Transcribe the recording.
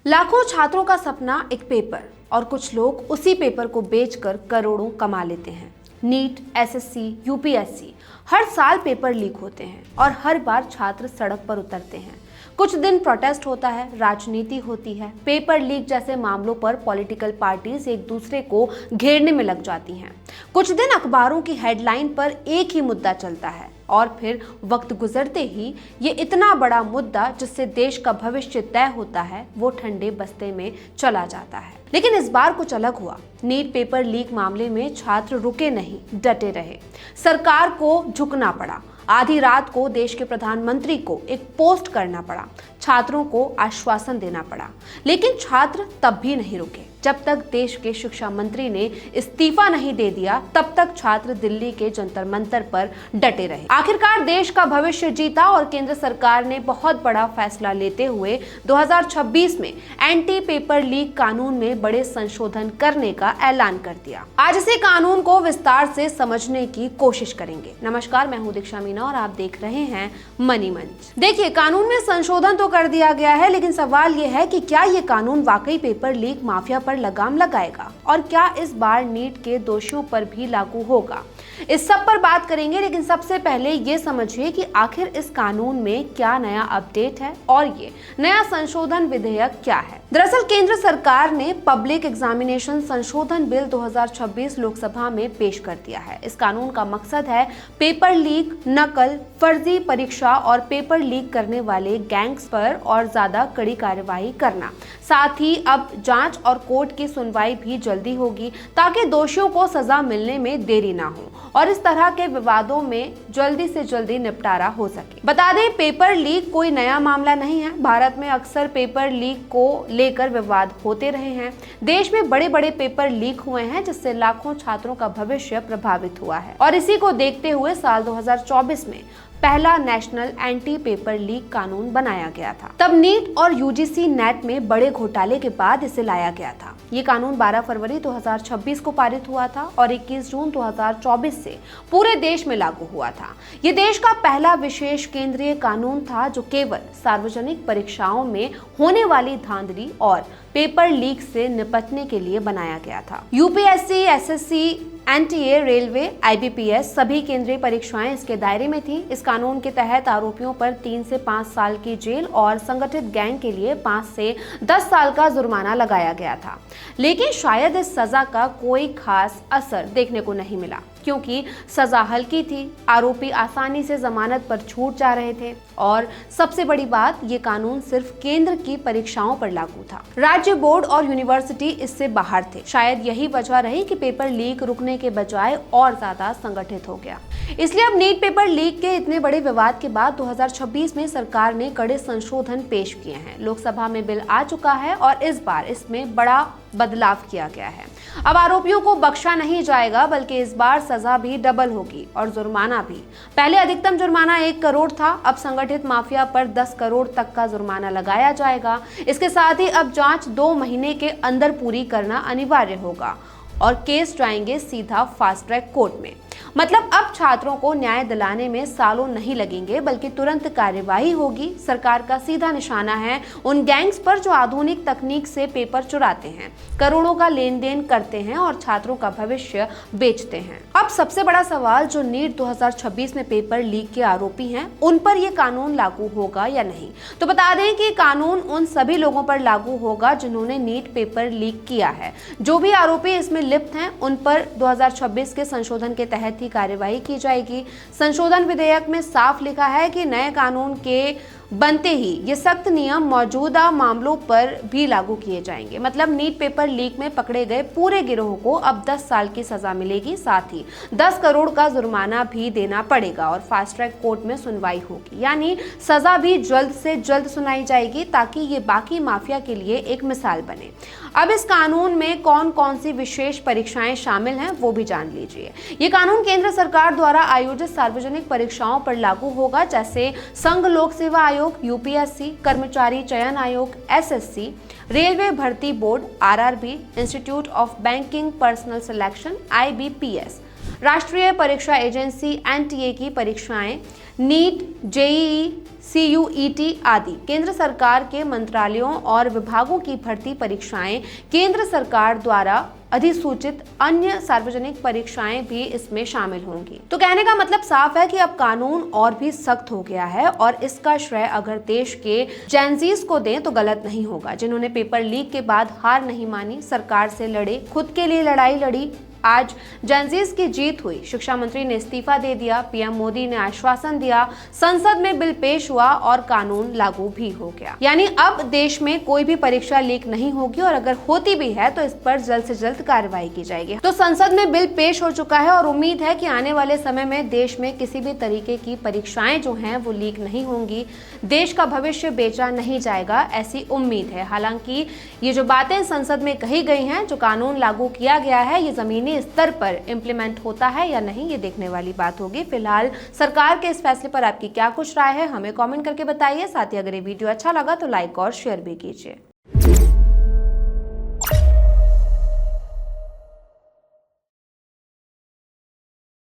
लाखों छात्रों का सपना एक पेपर, और कुछ लोग उसी पेपर को बेचकर करोड़ों कमा लेते हैं। नीट, एसएससी, यूपीएससी, हर साल पेपर लीक होते हैं और हर बार छात्र सड़क पर उतरते हैं। कुछ दिन प्रोटेस्ट होता है, राजनीति होती है, पेपर लीक जैसे मामलों पर पॉलिटिकल पार्टीज एक दूसरे को घेरने में लग जाती हैं। कुछ दिन अखबारों की हेडलाइन पर एक ही मुद्दा चलता है और फिर वक्त गुजरते ही ये इतना बड़ा मुद्दा जिससे देश का भविष्य तय होता है, वो ठंडे बस्ते में चला जाता है। लेकिन इस बार कुछ अलग हुआ। नीट पेपर लीक मामले में छात्र रुके नहीं, डटे रहे। सरकार को झुकना पड़ा। आधी रात को देश के प्रधानमंत्री को एक पोस्ट करना पड़ा। छात्रों को आश्वासन देना पड़ा। लेकिन छात्र तब भी नहीं रुके। जब तक देश के शिक्षा मंत्री ने इस्तीफा नहीं दे दिया, तब तक छात्र दिल्ली के जंतर मंतर पर डटे रहे। आखिरकार देश का भविष्य जीता और केंद्र सरकार ने बहुत बड़ा फैसला लेते हुए 2026 में एंटी पेपर लीक कानून में बड़े संशोधन करने का ऐलान कर दिया। आज इसी कानून को विस्तार से समझने की कोशिश करेंगे। नमस्कार, मैं हूं दीक्षा मीना और आप देख रहे हैं मनी मंच। देखिए, कानून में संशोधन तो कर दिया गया है, लेकिन सवाल ये है कि क्या ये कानून वाकई पेपर लीक माफिया पर लगाम लगाएगा और क्या इस बार नीट के दोषियों पर भी लागू होगा। इस सब पर बात करेंगे, लेकिन सबसे पहले ये समझिए कि आखिर इस कानून में क्या नया अपडेट है और ये नया संशोधन विधेयक क्या है। दरअसल केंद्र सरकार ने पब्लिक एग्जामिनेशन संशोधन बिल 2026 लोकसभा में पेश कर दिया है। इस कानून का मकसद है पेपर लीक, नकल, फर्जी परीक्षा और पेपर लीक करने वाले गैंग्स पर और ज्यादा कड़ी कार्यवाही करना। साथ ही अब जांच और कोर्ट की सुनवाई भी जल्दी होगी ताकि दोषियों को सजा मिलने में देरी ना हो और इस तरह के विवादों में जल्दी से जल्दी निपटारा हो सके। बता दें, पेपर लीक कोई नया मामला नहीं है। भारत में अक्सर पेपर लीक को लेकर विवाद होते रहे हैं। देश में बड़े बड़े पेपर लीक हुए हैं जिससे लाखों छात्रों का भविष्य प्रभावित हुआ है और इसी को देखते हुए साल 2024 में पहला नेशनल एंटी पेपर लीक कानून बनाया गया था। तब नीट और यूजीसी नेट में बड़े घोटाले के बाद इसे लाया गया था। ये कानून 12 फरवरी 2026 को पारित हुआ था और 21 जून 2024 से पूरे देश में लागू हुआ था। ये देश का पहला विशेष केंद्रीय कानून था जो केवल सार्वजनिक परीक्षाओं में होने वाली धांधली और पेपर लीक से निपटने के लिए बनाया गया था। UPSC, SSC, NTA, railway, IBPS सभी केंद्रीय परीक्षाएं इसके दायरे में थी। इस कानून के तहत आरोपियों पर 3 से 5 साल की जेल और संगठित गैंग के लिए 5 से 10 साल का जुर्माना लगाया गया था। लेकिन शायद इस सजा का कोई खास असर देखने को नहीं मिला क्योंकि सजा हल्की थी, आरोपी आसानी से जमानत पर छूट जा रहे थे और सबसे बड़ी बात, ये कानून सिर्फ केंद्र की परीक्षाओं पर लागू था। राज्य बोर्ड और यूनिवर्सिटी इससे बाहर थे। शायद यही वजह रही कि पेपर लीक रुकने के बजाय और ज्यादा संगठित हो गया। इसलिए अब नीट पेपर लीक के इतने बड़े विवाद के बाद 2026 में सरकार ने कड़े संशोधन पेश किए हैं। लोकसभा में बिल आ चुका है और इस बार इसमें बड़ा बदलाव किया गया है। अब आरोपियों को बख्शा नहीं जाएगा, बल्कि इस बार सजा भी डबल होगी और जुर्माना भी। पहले अधिकतम जुर्माना 1 करोड़ था, अब संगठित माफिया पर 10 करोड़ तक का जुर्माना लगाया जाएगा। इसके साथ ही अब जांच 2 महीने के अंदर पूरी करना अनिवार्य होगा और केस जाएंगे सीधा फास्ट ट्रैक कोर्ट में। मतलब अब छात्रों को न्याय दिलाने में सालों नहीं लगेंगे, बल्कि तुरंत कार्यवाही होगी। सरकार का सीधा निशाना है उन गैंग्स पर जो आधुनिक तकनीक से पेपर चुराते हैं, करोड़ों का लेन देन करते हैं और छात्रों का भविष्य बेचते हैं। अब सबसे बड़ा सवाल, जो नीट 2026 में पेपर लीक के आरोपी हैं, उन पर यह कानून लागू होगा या नहीं। तो बता दें कि कानून उन सभी लोगों पर लागू होगा जिन्होंने नीट पेपर लीक किया है। जो भी आरोपी इसमें लिप्त हैं, उन पर 2026 के संशोधन के तहत कार्यवाही की जाएगी। संशोधन विधेयक में साफ लिखा है कि नए कानून के बनते ही ये सख्त नियम मौजूदा मामलों पर भी लागू किए जाएंगे। मतलब नीट पेपर लीक में पकड़े गए पूरे गिरोह को अब 10 साल की सजा मिलेगी, साथ ही 10 करोड़ का जुर्माना भी देना पड़ेगा और फास्ट ट्रैक कोर्ट में सुनवाई होगी। यानी सजा भी जल्द से जल्द सुनाई जाएगी ताकि ये बाकी माफिया के लिए एक मिसाल बने। अब इस कानून में कौन कौन सी विशेष परीक्षाएं शामिल हैं वो भी जान लीजिए। ये कानून केंद्र सरकार द्वारा आयोजित सार्वजनिक परीक्षाओं पर लागू होगा, जैसे संघ लोक सेवा आयोग, यूपीएससी, कर्मचारी चयन आयोग, एसएससी, रेलवे भर्ती board, RRB, institute of banking personal selection, IBPS, राष्ट्रीय परीक्षा एजेंसी एनटीए की परीक्षाएं, नीट, जेईई, CUET आदि केंद्र सरकार के मंत्रालयों और विभागों की भर्ती परीक्षाएं, केंद्र सरकार द्वारा अधिसूचित अन्य सार्वजनिक परीक्षाएं भी इसमें शामिल होंगी। तो कहने का मतलब साफ है कि अब कानून और भी सख्त हो गया है और इसका श्रेय अगर देश के जेनजीज को दें तो गलत नहीं होगा, जिन्होंने पेपर लीक के बाद हार नहीं मानी, सरकार से लड़े, खुद के लिए लड़ाई लड़ी। आज जेनजीज की जीत हुई। शिक्षा मंत्री ने इस्तीफा दे दिया, पीएम मोदी ने आश्वासन दिया, संसद में बिल पेश हुआ और कानून लागू भी हो गया। यानी अब देश में कोई भी परीक्षा लीक नहीं होगी और अगर होती भी है तो इस पर जल्द से जल्द कार्रवाई की जाएगी। तो संसद में बिल पेश हो चुका है और उम्मीद है कि आने वाले समय में देश में किसी भी तरीके की परीक्षाएं जो हैं वो लीक नहीं होंगी, देश का भविष्य बेचा नहीं जाएगा, ऐसी उम्मीद है। हालांकि ये जो बातें संसद में कही गई हैं, जो कानून लागू किया गया है, ये जमीनी स्तर पर इंप्लीमेंट होता है या नहीं, ये देखने वाली बात होगी। फिलहाल सरकार के इस फैसले पर आपकी क्या कुछ राय है, हमें कमेंट करके बताइए। साथ ही अगर ये वीडियो अच्छा लगा तो लाइक और शेयर भी कीजिए।